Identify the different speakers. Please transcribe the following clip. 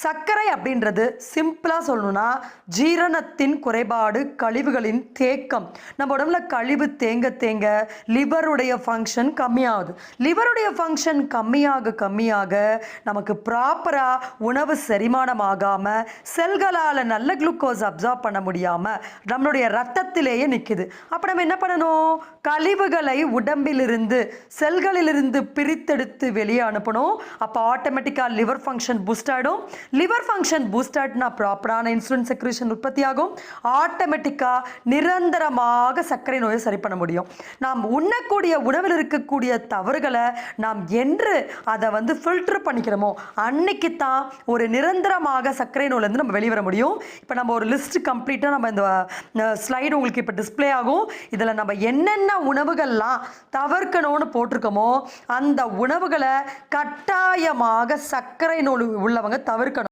Speaker 1: சர்க்கரை அப்படின்றது சிம்பிளாக சொல்லணும்னா ஜீரணத்தின் குறைபாடு, கழிவுகளின் தேக்கம். நம்ம உடம்புல கழிவு தேங்க தேங்க லிவருடைய ஃபங்க்ஷன் கம்மியாகுது. லிவருடைய ஃபங்க்ஷன் கம்மியாக கம்மியாக நமக்கு ப்ராப்பராக உணவு செரிமானம் ஆகாமல் செல்களால் நல்ல குளுக்கோஸ் அப்சார்ப் பண்ண முடியாமல் நம்மளுடைய ரத்தத்திலேயே நிற்குது. அப்போ நம்ம என்ன பண்ணணும்? கழிவுகளை உடம்பிலிருந்து செல்களிலிருந்து பிரித்தெடுத்து வெளியே அனுப்பணும். அப்போ ஆட்டோமேட்டிக்காக லிவர் ஃபங்க்ஷன் பூஸ்ட் ஆகிடும். லிவர் ஃபங்க்ஷன் பூஸ்ட் ஆகிட்டுனா ப்ராப்பரான இன்சுலின் செக்ரேஷன் உற்பத்தி ஆகும். ஆட்டோமேட்டிக்காக நிரந்தரமாக சர்க்கரை நோயை சரி பண்ண முடியும். நாம் உண்ணக்கூடிய உணவில் இருக்கக்கூடிய தவறுகளை நாம் என்று அதை ஃபில்டர் பண்ணிக்கிறோமோ அன்னைக்கு தான் ஒரு நிரந்தரமாக சர்க்கரை நோயிலேருந்து நம்ம வெளிவர முடியும். இப்போ நம்ம ஒரு லிஸ்ட் கம்ப்ளீட்டாக நம்ம இந்த ஸ்லைடு உங்களுக்கு இப்போ டிஸ்பிளே ஆகும். இதில் நம்ம என்னென்ன உணவுகள்லாம் தவிர்க்கணும்னு போட்டிருக்கோமோ அந்த உணவுகளை கட்டாயமாக சர்க்கரை நோய் உள்ளவங்க தவிர்க்கணும்.